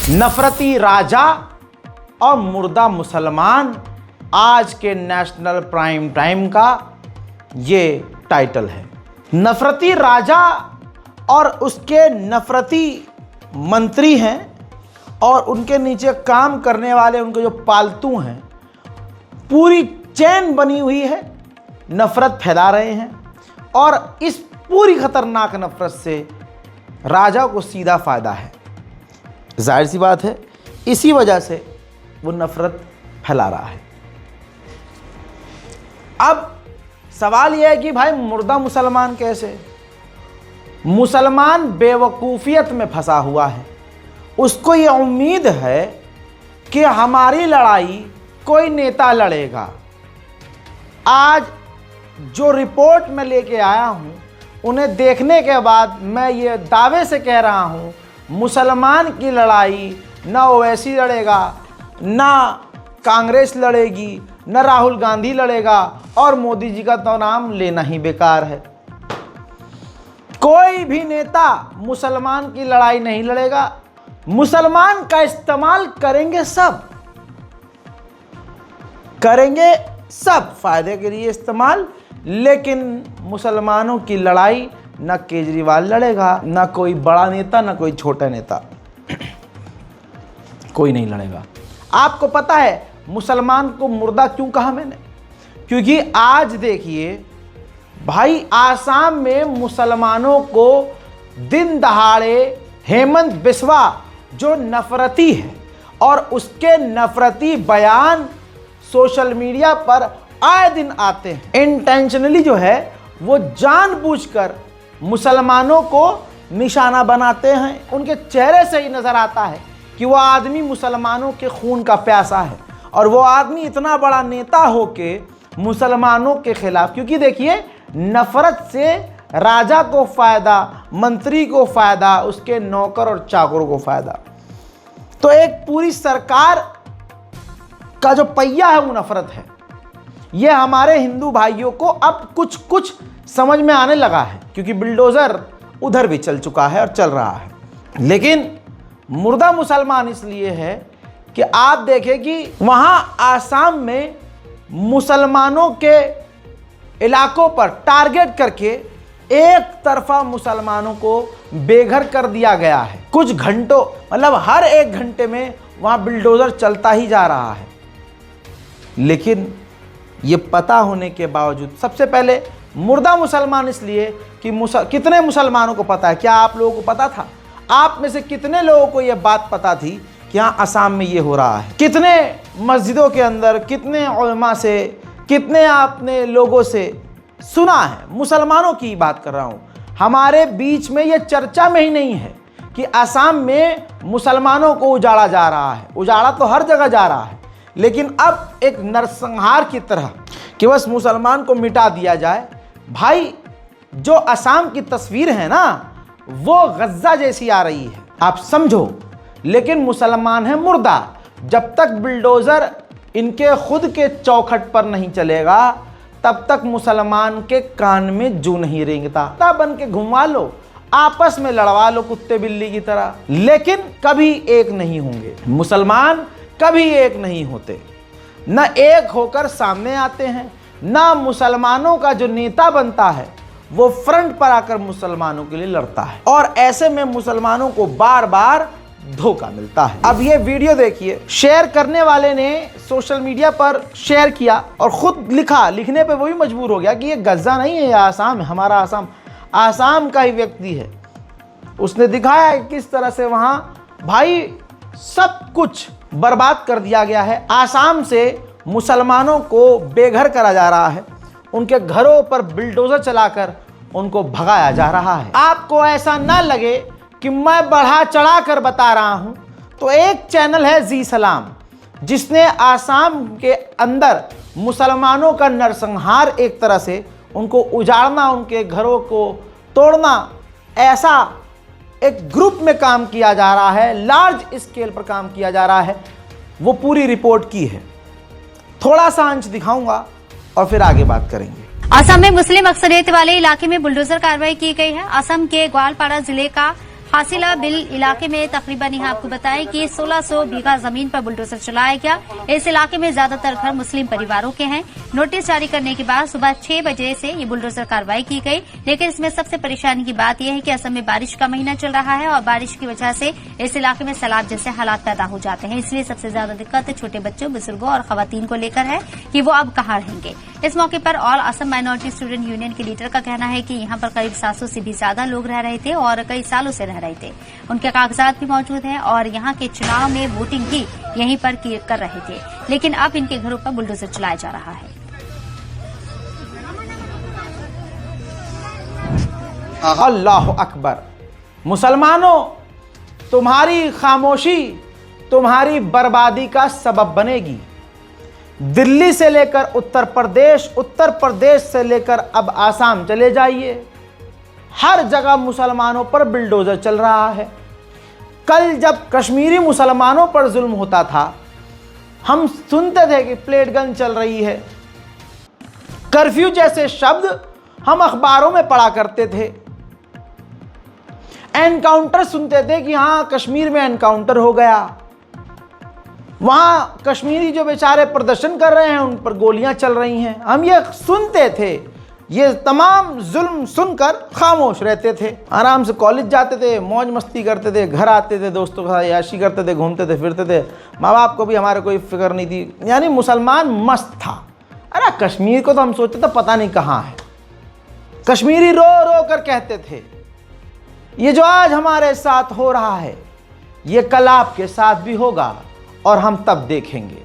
नफरती राजा और मुर्दा मुसलमान आज के नेशनल प्राइम टाइम का ये टाइटल है। नफरती राजा और उसके नफरती मंत्री हैं और उनके नीचे काम करने वाले उनके जो पालतू हैं, पूरी चेन बनी हुई है, नफरत फैला रहे हैं और इस पूरी खतरनाक नफरत से राजा को सीधा फायदा है। जाहिर सी बात है, इसी वजह से वो नफरत फैला रहा है। अब सवाल यह है कि भाई मुर्दा मुसलमान कैसे? मुसलमान बेवकूफ़ियत में फंसा हुआ है। उसको ये उम्मीद है कि हमारी लड़ाई कोई नेता लड़ेगा। आज जो रिपोर्ट मैं लेके आया हूँ, उन्हें देखने के बाद मैं ये दावे से कह रहा हूँ, मुसलमान की लड़ाई ना ओवैसी लड़ेगा, ना कांग्रेस लड़ेगी, न राहुल गांधी लड़ेगा और मोदी जी का तो नाम लेना ही बेकार है। कोई भी नेता मुसलमान की लड़ाई नहीं लड़ेगा। मुसलमान का इस्तेमाल करेंगे सब फायदे के लिए इस्तेमाल, लेकिन मुसलमानों की लड़ाई न केजरीवाल लड़ेगा, न कोई बड़ा नेता, न कोई छोटा नेता, कोई नहीं लड़ेगा। आपको पता है मुसलमान को मुर्दा क्यों कहा मैंने? क्योंकि आज देखिए भाई, आसाम में मुसलमानों को दिन दहाड़े हेमंत बिस्वा जो नफरती है और उसके नफरती बयान सोशल मीडिया पर आए दिन आते हैं, इंटेंशनली जो है वो जानबूझकर मुसलमानों को निशाना बनाते हैं। उनके चेहरे से ही नजर आता है कि वो आदमी मुसलमानों के खून का प्यासा है और वो आदमी इतना बड़ा नेता होके मुसलमानों के खिलाफ, क्योंकि देखिए नफरत से राजा को फायदा, मंत्री को फायदा, उसके नौकर और चाकरों को फायदा। तो एक पूरी सरकार का जो पहिया है वो नफरत है। ये हमारे हिंदू भाइयों को अब कुछ कुछ समझ में आने लगा है, क्योंकि बिल्डोजर उधर भी चल चुका है और चल रहा है। लेकिन मुर्दा मुसलमान इसलिए है कि आप देखें कि वहां आसाम में मुसलमानों के इलाकों पर टारगेट करके एक तरफा मुसलमानों को बेघर कर दिया गया है। कुछ घंटों, मतलब हर एक घंटे में वहां बिल्डोजर चलता ही जा रहा है। लेकिन ये पता होने के बावजूद, सबसे पहले मुर्दा मुसलमान इसलिए कि कितने मुसलमानों को पता है? क्या आप लोगों को पता था? आप में से कितने लोगों को यह बात पता थी कि हाँ असम में ये हो रहा है? कितने मस्जिदों के अंदर, कितने उलमा से, कितने आपने लोगों से सुना है? मुसलमानों की बात कर रहा हूँ। हमारे बीच में ये चर्चा में ही नहीं है कि असम में मुसलमानों को उजाड़ा जा रहा है। उजाड़ा तो हर जगह जा रहा है, लेकिन अब एक नरसंहार की तरह कि बस मुसलमान को मिटा दिया जाए। भाई जो असम की तस्वीर है ना, वो गज्जा जैसी आ रही है, आप समझो। लेकिन मुसलमान है मुर्दा। जब तक बिल्डोजर इनके खुद के चौखट पर नहीं चलेगा, तब तक मुसलमान के कान में जू नहीं रेंगता। बन के घुमा लो, आपस में लड़वा लो कुत्ते बिल्ली की तरह, लेकिन कभी एक नहीं होंगे। मुसलमान कभी एक नहीं होते, न एक होकर सामने आते हैं, न मुसलमानों का जो नेता बनता है वो फ्रंट पर आकर मुसलमानों के लिए लड़ता है। और ऐसे में मुसलमानों को बार बार धोखा मिलता है। अब ये वीडियो देखिए, शेयर करने वाले ने सोशल मीडिया पर शेयर किया और खुद लिखा, लिखने पे वो भी मजबूर हो गया कि ये गज्जा नहीं है, ये आसाम है, हमारा आसाम, आसाम का ही व्यक्ति है। उसने दिखाया कि किस तरह से वहां भाई सब कुछ बर्बाद कर दिया गया है। आसाम से मुसलमानों को बेघर करा जा रहा है, उनके घरों पर बिल्डोजर चलाकर उनको भगाया जा रहा है। आपको ऐसा ना लगे कि मैं बढ़ा चढ़ा कर बता रहा हूं, तो एक चैनल है जी सलाम, जिसने आसाम के अंदर मुसलमानों का नरसंहार, एक तरह से उनको उजाड़ना, उनके घरों को तोड़ना, ऐसा एक ग्रुप में काम किया जा रहा है, लार्ज स्केल पर काम किया जा रहा है। वो पूरी रिपोर्ट की है, थोड़ा सा अंश दिखाऊंगा और फिर आगे बात करेंगे। असम में मुस्लिम अक्सरियत वाले इलाके में बुलडोजर कार्रवाई की गई है। असम के ग्वालपाड़ा जिले का हासिला बिल इलाके में तकरीबन यहाँ आपको बताएं कि 1600 बीघा जमीन पर बुलडोजर चलाया गया। इस इलाके में ज्यादातर घर मुस्लिम परिवारों के हैं। नोटिस जारी करने के बाद सुबह 6 बजे से ये बुलडोजर कार्रवाई की गई, लेकिन इसमें सबसे परेशानी की बात यह है कि असम में बारिश का महीना चल रहा है और बारिश की वजह से इस इलाके में सैलाब जैसे हालात पैदा हो जाते हैं। इसलिए सबसे ज्यादा दिक्कत छोटे बच्चों, बुजुर्गों और खवातीन को लेकर है कि वो अब कहाँ रहेंगे। इस मौके पर all Assam minority student union के लीडर का कहना है कि यहाँ पर करीब 700 से भी ज्यादा लोग रह रहे थे और कई सालों से रह रहे थे। उनके कागजात भी मौजूद हैं और यहाँ के चुनाव में वोटिंग भी यहीं पर कर रहे थे, लेकिन अब इनके घरों पर बुलडोजर चलाया जा रहा है। अल्लाह अकबर। मुसलमानों, तुम्हारी खामोशी तुम्हारी बर्बादी का सबब बनेगी। दिल्ली से लेकर उत्तर प्रदेश से लेकर अब आसाम चले जाइए, हर जगह मुसलमानों पर बिल्डोजर चल रहा है। कल जब कश्मीरी मुसलमानों पर जुल्म होता था, हम सुनते थे कि प्लेट गन चल रही है। कर्फ्यू जैसे शब्द हम अखबारों में पढ़ा करते थे। एनकाउंटर सुनते थे कि हाँ कश्मीर में एनकाउंटर हो गया, वहाँ कश्मीरी जो बेचारे प्रदर्शन कर रहे हैं उन पर गोलियां चल रही हैं। हम ये सुनते थे। ये तमाम जुल्म सुनकर खामोश रहते थे, आराम से कॉलेज जाते थे, मौज मस्ती करते थे, घर आते थे, दोस्तों के साथ याशी करते थे, घूमते थे, फिरते थे। माँ बाप को भी हमारे कोई फिक्र नहीं थी, यानी मुसलमान मस्त था। अरे कश्मीर को तो हम सोचते थे पता नहीं कहाँ है। कश्मीरी रो रो कर कहते थे ये जो आज हमारे साथ हो रहा है ये कल आपके साथ भी होगा और हम तब देखेंगे।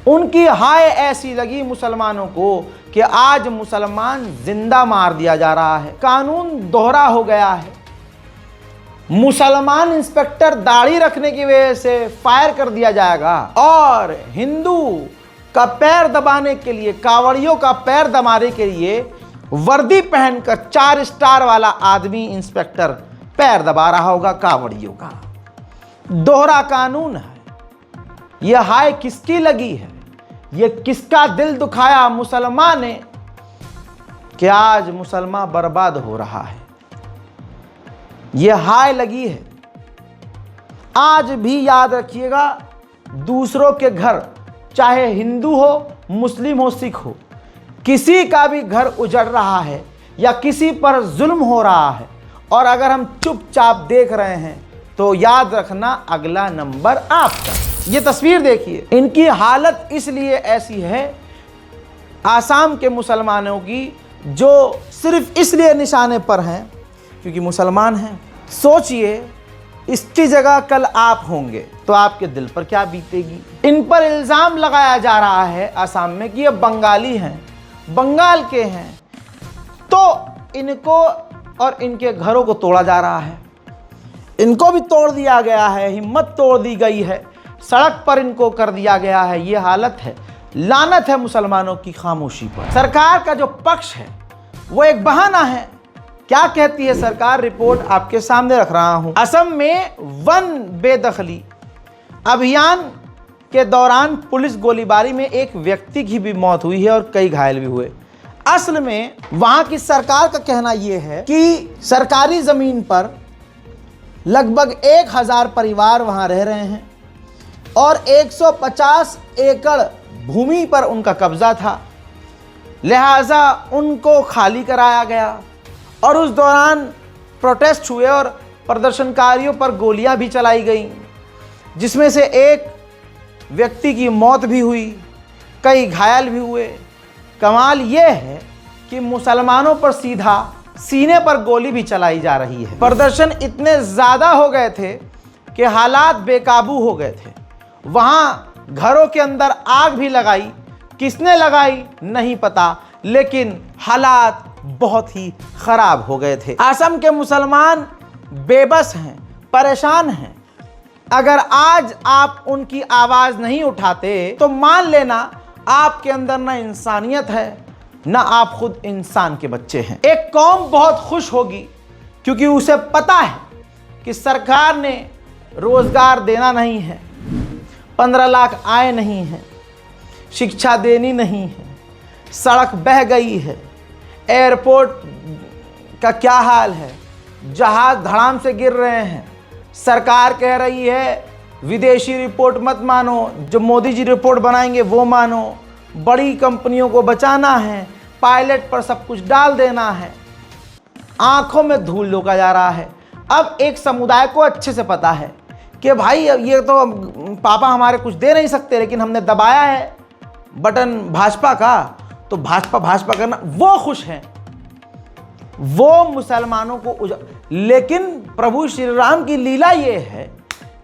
उनकी हाय ऐसी लगी मुसलमानों को कि आज मुसलमान जिंदा मार दिया जा रहा है। कानून दोहरा हो गया है। मुसलमान इंस्पेक्टर दाढ़ी रखने की वजह से फायर कर दिया जाएगा और हिंदू का पैर दबाने के लिए, कांवड़ियों का पैर दबाने के लिए वर्दी पहनकर 4 स्टार वाला आदमी इंस्पेक्टर पैर दबा रहा होगा कांवड़ियों का। दोहरा कानून है। यह हाय किसकी लगी है? ये किसका दिल दुखाया मुसलमान ने कि आज मुसलमान बर्बाद हो रहा है? यह हाय लगी है। आज भी याद रखिएगा, दूसरों के घर, चाहे हिंदू हो, मुस्लिम हो, सिख हो, किसी का भी घर उजड़ रहा है या किसी पर जुल्म हो रहा है और अगर हम चुपचाप देख रहे हैं तो याद रखना अगला नंबर आपका। ये तस्वीर देखिए, इनकी हालत इसलिए ऐसी है आसाम के मुसलमानों की, जो सिर्फ इसलिए निशाने पर हैं क्योंकि मुसलमान हैं। सोचिए इसकी जगह कल आप होंगे तो आपके दिल पर क्या बीतेगी। इन पर इल्ज़ाम लगाया जा रहा है आसाम में कि ये बंगाली हैं, बंगाल के हैं, तो इनको और इनके घरों को तोड़ा जा रहा है। इनको भी तोड़ दिया गया है, हिम्मत तोड़ दी गई है, सड़क पर इनको कर दिया गया है। ये हालत है। लानत है मुसलमानों की खामोशी पर। सरकार का जो पक्ष है वो एक बहाना है। क्या कहती है सरकार? रिपोर्ट आपके सामने रख रहा हूं। असम में वन बेदखली अभियान के दौरान पुलिस गोलीबारी में एक व्यक्ति की भी मौत हुई है और कई घायल भी हुए। असल में वहां की सरकार का कहना यह है कि सरकारी जमीन पर लगभग 1000 परिवार वहां रह रहे हैं और 150 एकड़ भूमि पर उनका कब्जा था, लिहाजा उनको खाली कराया गया और उस दौरान प्रोटेस्ट हुए और प्रदर्शनकारियों पर गोलियां भी चलाई गईं, जिसमें से एक व्यक्ति की मौत भी हुई, कई घायल भी हुए। कमाल यह है कि मुसलमानों पर सीधा सीने पर गोली भी चलाई जा रही है। प्रदर्शन इतने ज़्यादा हो गए थे कि हालात बेकाबू हो गए थे। वहाँ घरों के अंदर आग भी लगाई, किसने लगाई नहीं पता, लेकिन हालात बहुत ही ख़राब हो गए थे। असम के मुसलमान बेबस हैं, परेशान हैं। अगर आज आप उनकी आवाज़ नहीं उठाते तो मान लेना आपके अंदर ना इंसानियत है, ना आप खुद इंसान के बच्चे हैं। एक कौम बहुत खुश होगी क्योंकि उसे पता है कि सरकार ने रोज़गार देना नहीं है, 15 लाख आय नहीं है, शिक्षा देनी नहीं है, सड़क बह गई है, एयरपोर्ट का क्या हाल है, जहाज धड़ाम से गिर रहे हैं। सरकार कह रही है विदेशी रिपोर्ट मत मानो, जो मोदी जी रिपोर्ट बनाएंगे वो मानो, बड़ी कंपनियों को बचाना है, पायलट पर सब कुछ डाल देना है। आंखों में धूल झोंका जा रहा है। अब एक समुदाय को अच्छे से पता है कि भाई ये तो पापा हमारे कुछ दे नहीं सकते, लेकिन हमने दबाया है बटन भाजपा का, तो भाजपा करना, वो खुश हैं, वो मुसलमानों को लेकिन प्रभु श्री राम की लीला ये है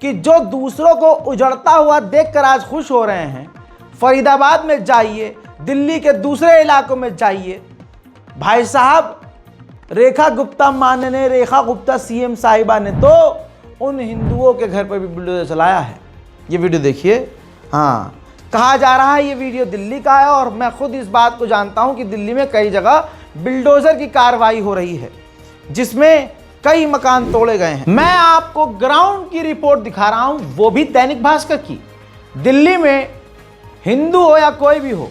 कि जो दूसरों को उजड़ता हुआ देखकर आज खुश हो रहे हैं, फरीदाबाद में जाइए, दिल्ली के दूसरे इलाकों में जाइए, भाई साहब रेखा गुप्ता माने ने, रेखा गुप्ता सीएम साहिबा ने तो उन हिंदुओं के घर पर भी बुलडोजर चलाया है। ये वीडियो देखिए। हाँ, कहा जा रहा है ये वीडियो दिल्ली का है और मैं खुद इस बात को जानता हूं कि दिल्ली में कई जगह बिल्डोजर की कार्रवाई हो रही है जिसमें कई मकान तोड़े गए हैं। मैं आपको ग्राउंड की रिपोर्ट दिखा रहा हूं, वो भी दैनिक भास्कर की। दिल्ली में हिंदू हो या कोई भी हो,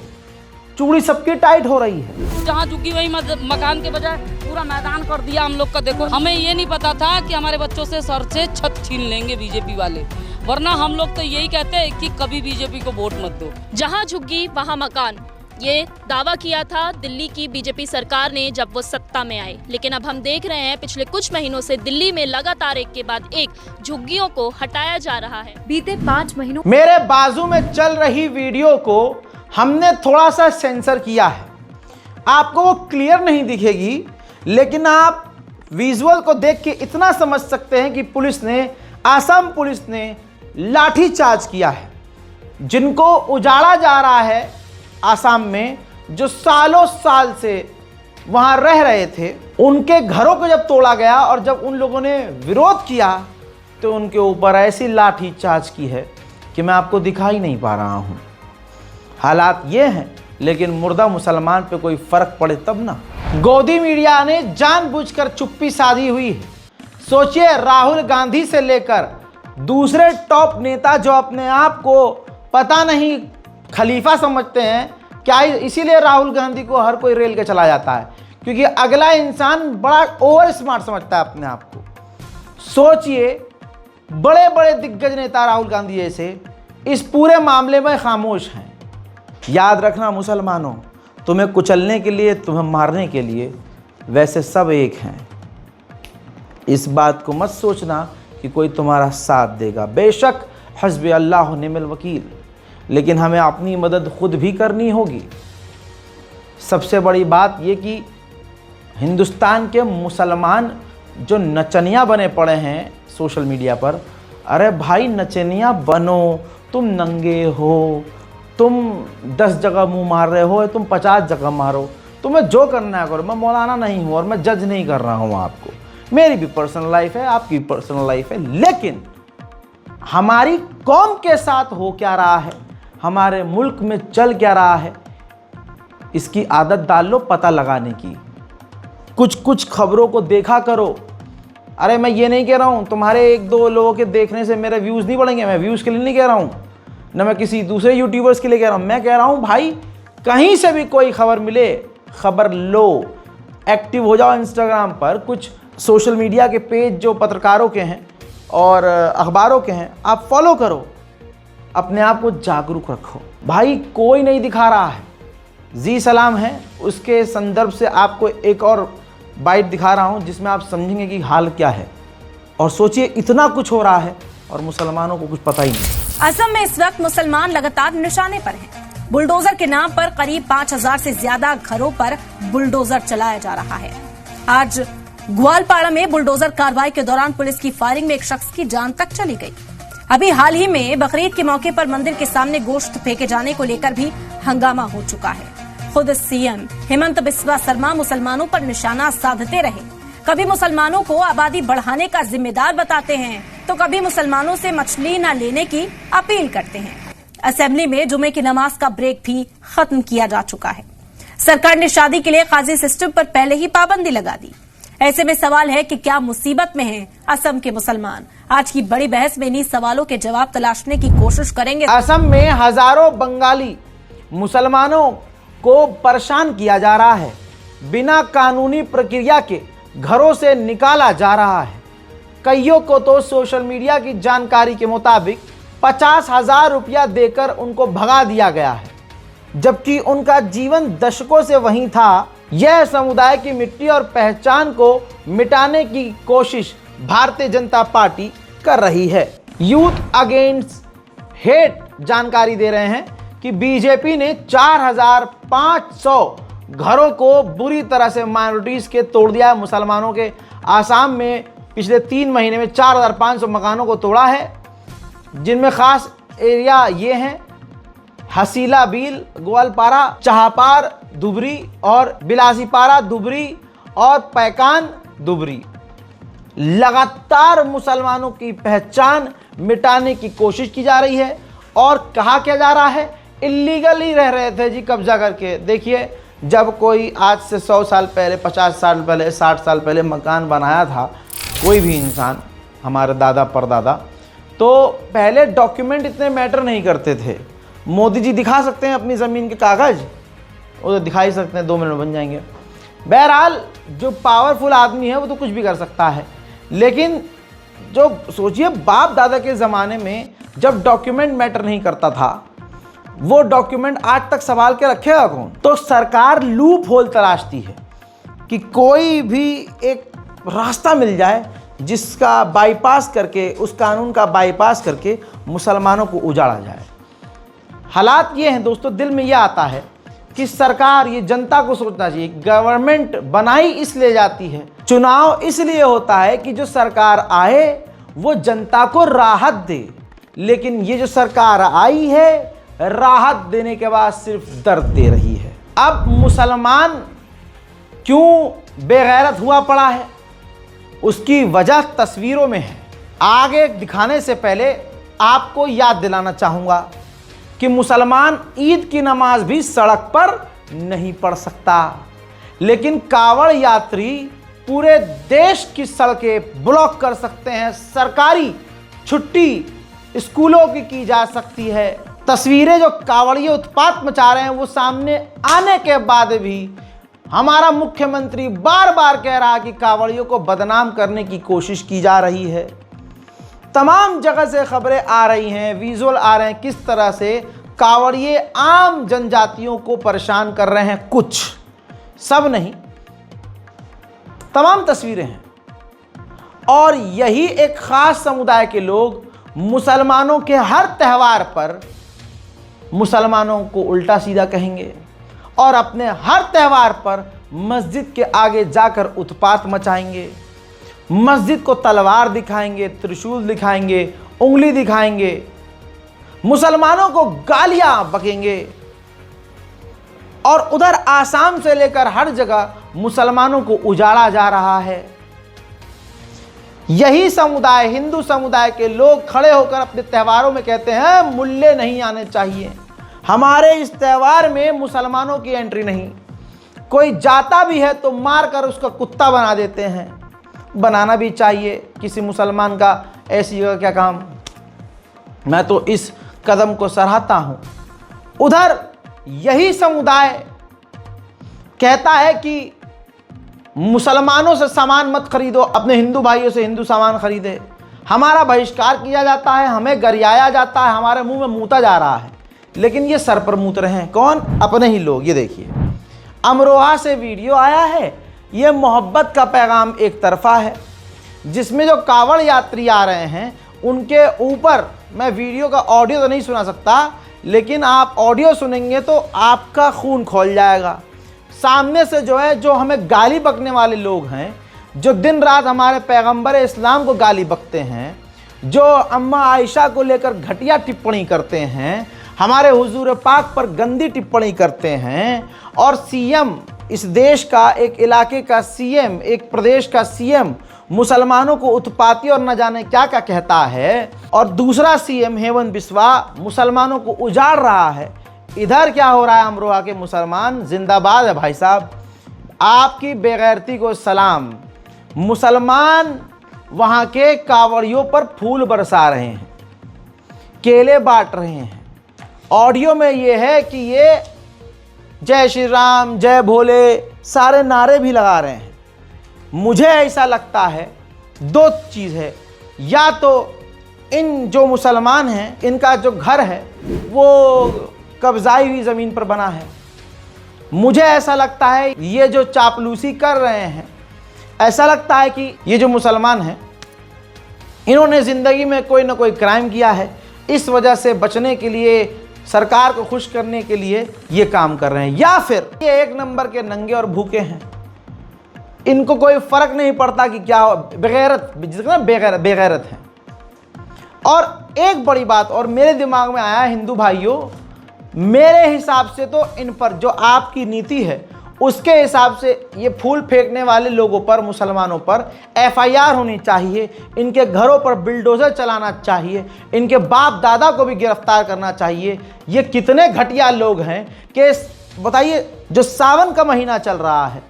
चूड़ी सबकी टाइट हो रही है। जहाँ झुकी वही मकान के बजाय पूरा मैदान कर दिया हम लोग का। देखो, हमें ये नहीं पता था कि हमारे बच्चों से सर से छत छीन लेंगे बीजेपी वाले, वरना हम लोग तो यही कहते हैं कि कभी बीजेपी को वोट मत दो। जहां झुग्गी वहां मकान, ये दावा किया था दिल्ली की बीजेपी सरकार ने जब वो सत्ता में आए, लेकिन अब हम देख रहे हैं पिछले कुछ महीनों से दिल्ली में लगातार एक के बाद एक झुग्गियों को हटाया जा रहा है। बीते 5 महीनों मेरे बाजू में चल रही वीडियो को हमने थोड़ा सा सेंसर किया है, आपको वो क्लियर नहीं दिखेगी, लेकिन आप विजुअल को देख के इतना समझ सकते हैं कि पुलिस ने, असम पुलिस ने लाठीचार्ज किया है। जिनको उजाड़ा जा रहा है असम में, जो सालों साल से वहां रह रहे थे, उनके घरों को जब तोड़ा गया और जब उन लोगों ने विरोध किया तो उनके ऊपर ऐसी लाठीचार्ज की है कि मैं आपको दिखा ही नहीं पा रहा हूं। हालात ये हैं, लेकिन मुर्दा मुसलमान पे कोई फर्क पड़े तब ना। गोदी मीडिया ने जानबूझकर चुप्पी साधी हुई है। सोचिए, राहुल गांधी से लेकर दूसरे टॉप नेता जो अपने आप को पता नहीं खलीफा समझते हैं, क्या इसीलिए राहुल गांधी को हर कोई रेल के चला जाता है क्योंकि अगला इंसान बड़ा ओवर स्मार्ट समझता है अपने आप को। सोचिए, बड़े बड़े दिग्गज नेता राहुल गांधी जैसे इस पूरे मामले में खामोश हैं। याद रखना मुसलमानों, तुम्हें कुचलने के लिए, तुम्हें मारने के लिए वैसे सब एक हैं। इस बात को मत सोचना कि कोई तुम्हारा साथ देगा। बेशक हस्बी अल्लाह निअमल वकील, लेकिन हमें अपनी मदद खुद भी करनी होगी। सबसे बड़ी बात ये कि हिंदुस्तान के मुसलमान जो नचनिया बने पड़े हैं सोशल मीडिया पर, अरे भाई नचनिया बनो, तुम नंगे हो, तुम 10 जगह मुंह मार रहे हो, तुम 50 जगह मारो, तुम्हें जो करना है करो। मैं मौलाना नहीं हूँ और मैं जज नहीं कर रहा हूँ आपको, मेरी भी पर्सनल लाइफ है, आपकी पर्सनल लाइफ है, लेकिन हमारी कौम के साथ हो क्या रहा है, हमारे मुल्क में चल क्या रहा है, इसकी आदत डाल लो पता लगाने की। कुछ खबरों को देखा करो। अरे मैं ये नहीं कह रहा हूँ तुम्हारे 1-2 लोगों के देखने से मेरे व्यूज़ नहीं बढ़ेंगे, मैं व्यूज़ के लिए नहीं कह रहा हूँ, न मैं किसी दूसरे यूट्यूबर्स के लिए कह रहा हूँ। मैं कह रहा हूँ भाई, कहीं से भी कोई खबर मिले, खबर लो, एक्टिव हो जाओ इंस्टाग्राम पर। कुछ सोशल मीडिया के पेज जो पत्रकारों के हैं और अखबारों के हैं, आप फॉलो करो, अपने आप को जागरूक रखो। भाई कोई नहीं दिखा रहा है, जी सलाम है, उसके संदर्भ से आपको एक और बाइट दिखा रहा हूँ जिसमें आप समझेंगे कि हाल क्या है। और सोचिए, इतना कुछ हो रहा है और मुसलमानों को कुछ पता ही नहीं। असम में इस वक्त मुसलमान लगातार निशाने पर हैं। बुलडोजर के नाम पर करीब 5000 से ज्यादा घरों पर बुलडोजर चलाया जा रहा है। आज ग्वालपाड़ा में बुलडोजर कार्रवाई के दौरान पुलिस की फायरिंग में एक शख्स की जान तक चली गई। अभी हाल ही में बकरीद के मौके पर मंदिर के सामने गोश्त फेंके जाने को लेकर भी हंगामा हो चुका है। खुद सीएम हेमंत बिस्वा शर्मा मुसलमानों पर निशाना साधते रहे। कभी मुसलमानों को आबादी बढ़ाने का जिम्मेदार बताते हैं तो कभी मुसलमानों से मछली न लेने की अपील करते हैं। असेंबली में जुमे की नमाज का ब्रेक भी खत्म किया जा चुका है। सरकार ने शादी के लिए काजी सिस्टम पर पहले ही पाबंदी लगा दी। ऐसे में सवाल है कि क्या मुसीबत में हैं असम के मुसलमान? आज की बड़ी बहस में इन्हीं सवालों के जवाब तलाशने की कोशिश करेंगे। असम में हजारों बंगाली मुसलमानों को परेशान किया जा रहा है। बिना कानूनी प्रक्रिया के घरों से निकाला जा रहा है। कईयों को तो सोशल मीडिया की जानकारी के मुताबिक 50,000 रुपया देकर उनको भगा दिया गया है, जबकि उनका जीवन दशकों से वहीं था। यह समुदाय की मिट्टी और पहचान को मिटाने की कोशिश भारतीय जनता पार्टी कर रही है। यूथ अगेंस्ट हेट जानकारी दे रहे हैं कि बीजेपी ने 4,500 घरों को बुरी तरह से माइनॉरिटीज के तोड़ दिया है। मुसलमानों के आसाम में पिछले 3 महीने में 4,500 मकानों को तोड़ा है, जिनमें खास एरिया ये हैं हसीला बील, ग्वालपारा, चाहपार दुबरी और बिलासीपारा दुबरी और पैकान दुबरी। लगातार मुसलमानों की पहचान मिटाने की कोशिश की जा रही है और कहा क्या जा रहा है, इल्लीगली रह रहे थे जी कब्जा करके। देखिए, जब कोई आज से 100 साल पहले, 50 साल पहले, 60 साल पहले मकान बनाया था कोई भी इंसान, हमारे दादा परदादा, तो पहले डॉक्यूमेंट इतने मैटर नहीं करते थे। मोदी जी दिखा सकते हैं अपनी ज़मीन के कागज़, वो तो दिखा ही सकते हैं, 2 मिनट में बन जाएंगे। बहरहाल जो पावरफुल आदमी है वो तो कुछ भी कर सकता है, लेकिन जो सोचिए बाप दादा के ज़माने में जब डॉक्यूमेंट मैटर नहीं करता था, वो डॉक्यूमेंट आज तक संभाल के रखेगा कौन? तो सरकार लूप होल तलाशती है कि कोई भी एक रास्ता मिल जाए जिसका बाईपास करके, उस कानून का बाईपास करके मुसलमानों को उजाड़ा जाए। हालात ये हैं दोस्तों, दिल में ये आता है कि सरकार, ये जनता को सोचना चाहिए। गवर्नमेंट बनाई इसलिए जाती है, चुनाव इसलिए होता है कि जो सरकार आए वो जनता को राहत दे, लेकिन ये जो सरकार आई है राहत देने के बाद सिर्फ दर्द दे रही है। अब मुसलमान क्यों बेगैरत हुआ पड़ा है, उसकी वजह तस्वीरों में है। आगे दिखाने से पहले आपको याद दिलाना चाहूँगा कि मुसलमान ईद की नमाज भी सड़क पर नहीं पढ़ सकता, लेकिन कावड़ यात्री पूरे देश की सड़कें ब्लॉक कर सकते हैं। सरकारी छुट्टी स्कूलों की जा सकती है। तस्वीरें जो कावड़िए उत्पात मचा रहे हैं वो सामने आने के बाद भी हमारा मुख्यमंत्री बार बार कह रहा है कि कावड़ियों को बदनाम करने की कोशिश की जा रही है। तमाम जगह से खबरें आ रही हैं, विजुअल आ रहे हैं, किस तरह से कावड़िए आम जनजातियों को परेशान कर रहे हैं। कुछ, सब नहीं, तमाम तस्वीरें हैं। और यही एक खास समुदाय के लोग मुसलमानों के हर त्यौहार पर मुसलमानों को उल्टा सीधा कहेंगे और अपने हर त्यौहार पर मस्जिद के आगे जाकर उत्पात मचाएंगे, मस्जिद को तलवार दिखाएंगे, त्रिशूल दिखाएंगे, उंगली दिखाएंगे, मुसलमानों को गालियां बकेंगे। और उधर आसाम से लेकर हर जगह मुसलमानों को उजाड़ा जा रहा है। यही समुदाय, हिंदू समुदाय के लोग खड़े होकर अपने त्योहारों में कहते हैं मुल्ले नहीं आने चाहिए, हमारे इस त्यौहार में मुसलमानों की एंट्री नहीं। कोई जाता भी है तो मारकर उसका कुत्ता बना देते हैं। बनाना भी चाहिए, किसी मुसलमान का ऐसी जगह क्या काम। मैं तो इस कदम को सराहता हूं। उधर यही समुदाय कहता है कि मुसलमानों से सामान मत खरीदो, अपने हिंदू भाइयों से हिंदू सामान खरीदे। हमारा बहिष्कार किया जाता है, हमें गरियाया जाता है, हमारे मुंह में मूता जा रहा है, लेकिन ये सर पर मूत रहे हैं। कौन? अपने ही लोग। ये देखिए, अमरोहा से वीडियो आया है। ये मोहब्बत का पैगाम एक तरफा है, जिसमें जो कावड़ यात्री आ रहे हैं उनके ऊपर, मैं वीडियो का ऑडियो तो नहीं सुना सकता, लेकिन आप ऑडियो सुनेंगे तो आपका खून खौल जाएगा। सामने से जो है, जो हमें गाली बकने वाले लोग हैं, जो दिन रात हमारे पैगंबर इस्लाम को गाली बकते हैं, जो अम्मा आयशा को लेकर घटिया टिप्पणी करते हैं, हमारे हुजूर पाक पर गंदी टिप्पणी करते हैं, और सीएम, इस देश का एक इलाके का सीएम, एक प्रदेश का सीएम मुसलमानों को उत्पाती और न जाने क्या क्या कहता है, और दूसरा सीएम हेमंत बिस्वा मुसलमानों को उजाड़ रहा है। इधर क्या हो रहा है? अमरोहा के मुसलमान जिंदाबाद है भाई साहब, आपकी बेगैरती को सलाम। मुसलमान वहाँ के कावड़ियों पर फूल बरसा रहे हैं, केले बांट रहे हैं। ऑडियो में ये है कि ये जय श्री राम, जय भोले सारे नारे भी लगा रहे हैं। मुझे ऐसा लगता है दो चीज़ है, या तो इन जो मुसलमान हैं इनका जो घर है वो कब्जाई हुई ज़मीन पर बना है। मुझे ऐसा लगता है ये जो चापलूसी कर रहे हैं, ऐसा लगता है कि ये जो मुसलमान हैं इन्होंने ज़िंदगी में कोई ना कोई क्राइम किया है, इस वजह से बचने के लिए, सरकार को खुश करने के लिए ये काम कर रहे हैं, या फिर ये एक नंबर के नंगे और भूखे हैं, इनको कोई फ़र्क नहीं पड़ता कि क्या बेगैरत, जितना बेगैरत हैं। और एक बड़ी बात और मेरे दिमाग में आया, हिंदू भाइयों, मेरे हिसाब से तो इन पर जो आपकी नीति है उसके हिसाब से ये फूल फेंकने वाले लोगों पर, मुसलमानों पर एफआईआर होनी चाहिए, इनके घरों पर बिल्डोज़र चलाना चाहिए, इनके बाप दादा को भी गिरफ्तार करना चाहिए। ये कितने घटिया लोग हैं कि बताइए, जो सावन का महीना चल रहा है,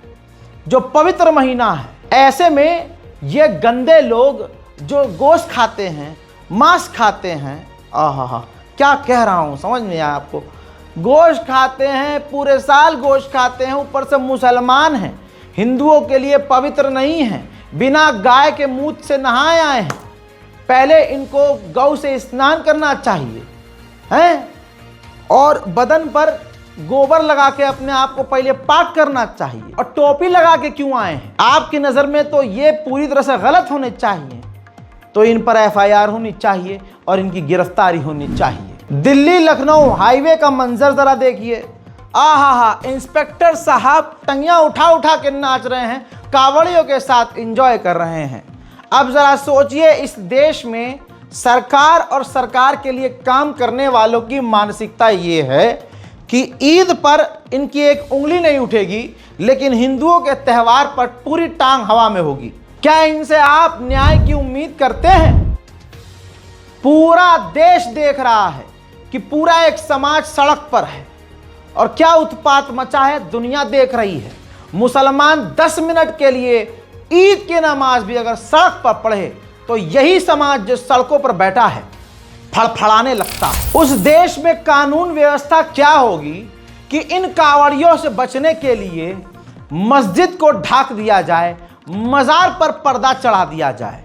जो पवित्र महीना है, ऐसे में ये गंदे लोग जो गोश्त खाते हैं, मांस खाते हैं, आहा, क्या कह रहा हूँ समझ में आया आपको, गोश्त खाते हैं, पूरे साल गोश्त खाते हैं, ऊपर से मुसलमान हैं, हिंदुओं के लिए पवित्र नहीं हैं, बिना गाय के मूत्र से नहाए आए हैं, पहले इनको गौ से स्नान करना चाहिए हैं, और बदन पर गोबर लगा के अपने आप को पहले पाक करना चाहिए, और टोपी लगा के क्यों आए हैं? आपकी नज़र में तो ये पूरी तरह से गलत होने चाहिए, तो इन पर एफआईआर होनी चाहिए और इनकी गिरफ्तारी होनी चाहिए। दिल्ली लखनऊ हाईवे का मंजर ज़रा देखिए, आहा, इंस्पेक्टर साहब टंगियाँ उठा उठा के नाच रहे हैं, कावड़ियों के साथ एंजॉय कर रहे हैं। अब ज़रा सोचिए, इस देश में सरकार और सरकार के लिए काम करने वालों की मानसिकता ये है कि ईद पर इनकी एक उंगली नहीं उठेगी, लेकिन हिंदुओं के त्यौहार पर पूरी टांग हवा में होगी। क्या इनसे आप न्याय की उम्मीद करते हैं? पूरा देश देख रहा है कि पूरा एक समाज सड़क पर है और क्या उत्पात मचा है, दुनिया देख रही है। मुसलमान 10 मिनट के लिए ईद की नमाज भी अगर सड़क पर पढ़े तो यही समाज जो सड़कों पर बैठा है फड़फड़ाने लगता है। उस देश में कानून व्यवस्था क्या होगी कि इन कावड़ियों से बचने के लिए मस्जिद को ढाक दिया जाए, मज़ार पर पर्दा चढ़ा दिया जाए।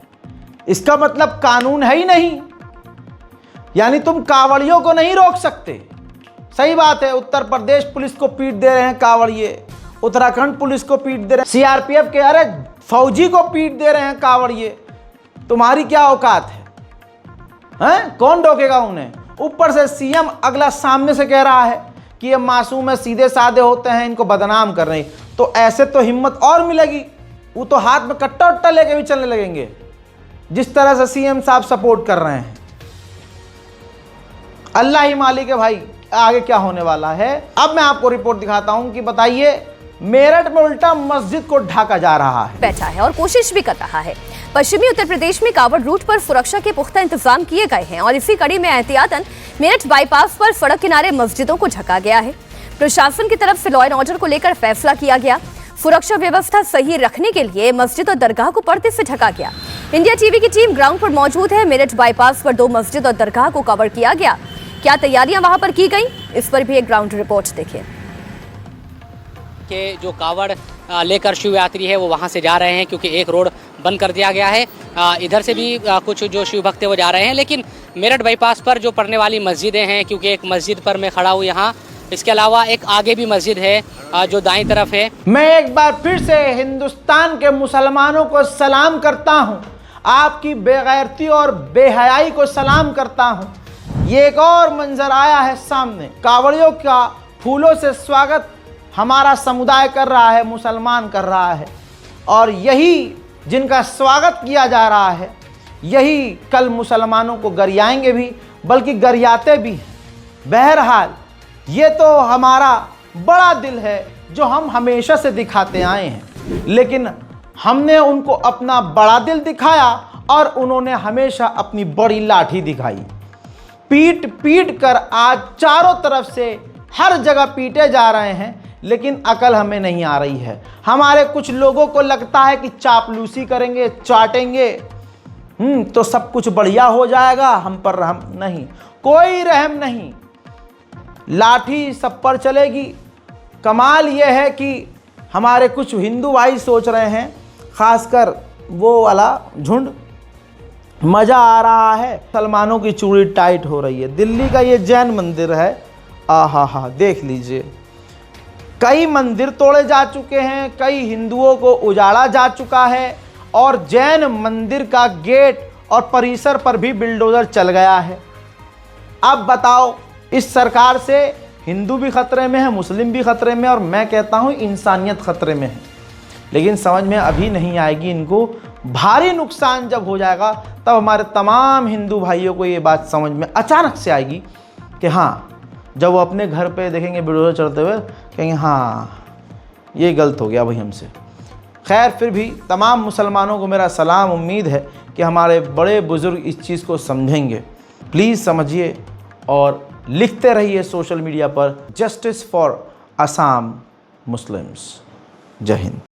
इसका मतलब कानून है ही नहीं, यानी तुम कावड़ियों को नहीं रोक सकते। सही बात है, उत्तर प्रदेश पुलिस को पीट दे रहे हैं कावड़िए, उत्तराखंड पुलिस को पीट दे रहे हैं, सीआरपीएफ के अरे फौजी को पीट दे रहे हैं कावड़िए। तुम्हारी क्या औकात है? हैं? कौन रोकेगा उन्हें? ऊपर से सीएम अगला सामने से कह रहा है कि ये मासूम है, सीधे साधे होते हैं, इनको बदनाम कर रहे हैं। तो ऐसे तो हिम्मत और मिलेगी, वो तो हाथ में कट्टा उट्टा लेके भी चलने लगेंगे, जिस तरह से सीएम साहब सपोर्ट कर रहे हैं। अल्लाह ही मालिक है भाई, आगे क्या होने वाला है। अब मैं आपको रिपोर्ट दिखाता हूं कि बताइए, मेरठ में उल्टा मस्जिद को ढाका जा रहा है, बैठा है और कोशिश भी कर रहा है। पश्चिमी उत्तर प्रदेश में कावड़ रूट पर सुरक्षा के पुख्ता इंतजाम किए गए हैं और इसी कड़ी में एहतियातन मेरठ बाईपास पर सड़क किनारे मस्जिदों को ढका गया है। प्रशासन की तरफ से लॉ एंड ऑर्डर को लेकर फैसला किया गया। सुरक्षा व्यवस्था सही रखने के लिए मस्जिद और दरगाह को पर्दे से ढका गया। इंडिया टीवी की टीम ग्राउंड पर मौजूद है। मेरठ बाईपास पर 2 मस्जिद और दरगाह को कवर किया गया। क्या तैयारियां वहां पर की गई, इस पर भी एक ग्राउंड रिपोर्ट देखिए। के जो कावड़ लेकर शिव यात्री है वो वहाँ से जा रहे हैं, क्योंकि एक रोड बंद कर दिया गया है। इधर से भी कुछ जो शिव भक्त है वो जा रहे हैं, लेकिन मेरठ बाईपास पर जो पड़ने वाली मस्जिदें हैं, क्योंकि एक मस्जिद पर मैं खड़ा हूँ यहाँ, इसके अलावा एक आगे भी मस्जिद है जो दाईं तरफ है। मैं एक बार फिर से हिंदुस्तान के मुसलमानों को सलाम करता हूँ, आपकी बेगैरती और बेहयाई को सलाम करता हूँ। ये एक और मंजर आया है सामने, कावड़ियों का फूलों से स्वागत हमारा समुदाय कर रहा है, मुसलमान कर रहा है, और यही जिनका स्वागत किया जा रहा है यही कल मुसलमानों को गरियाएंगे भी, बल्कि गरियाते भी हैं। बहरहाल ये तो हमारा बड़ा दिल है जो हम हमेशा से दिखाते आए हैं, लेकिन हमने उनको अपना बड़ा दिल दिखाया और उन्होंने हमेशा अपनी बड़ी लाठी दिखाई। पीट पीट कर आज चारों तरफ से हर जगह पीटे जा रहे हैं, लेकिन अकल हमें नहीं आ रही है। हमारे कुछ लोगों को लगता है कि चापलूसी करेंगे, चाटेंगे तो सब कुछ बढ़िया हो जाएगा, हम पर रहम नहीं, कोई रहम नहीं, लाठी सब पर चलेगी। कमाल यह है कि हमारे कुछ हिंदू भाई सोच रहे हैं, खासकर वो वाला झुंड। मज़ा आ रहा है, मुसलमानों की चूड़ी टाइट हो रही है। दिल्ली का ये जैन मंदिर है, आहा देख लीजिए, कई मंदिर तोड़े जा चुके हैं, कई हिंदुओं को उजाड़ा जा चुका है और जैन मंदिर का गेट और परिसर पर भी बिल्डोजर चल गया है। अब बताओ, इस सरकार से हिंदू भी खतरे में है, मुस्लिम भी खतरे में, और मैं कहता हूँ इंसानियत खतरे में है। लेकिन समझ में अभी नहीं आएगी इनको। भारी नुकसान जब हो जाएगा तब हमारे तमाम हिंदू भाइयों को ये बात समझ में अचानक से आएगी कि हाँ, जब वो अपने घर पे देखेंगे बिल्डोजर चढ़ते हुए, कहेंगे हाँ ये गलत हो गया भाई हमसे। खैर, फिर भी तमाम मुसलमानों को मेरा सलाम, उम्मीद है कि हमारे बड़े बुज़ुर्ग इस चीज़ को समझेंगे। प्लीज़ समझिए और लिखते रहिए सोशल मीडिया पर, जस्टिस फॉर असम मुस्लिम्स। जय हिंद।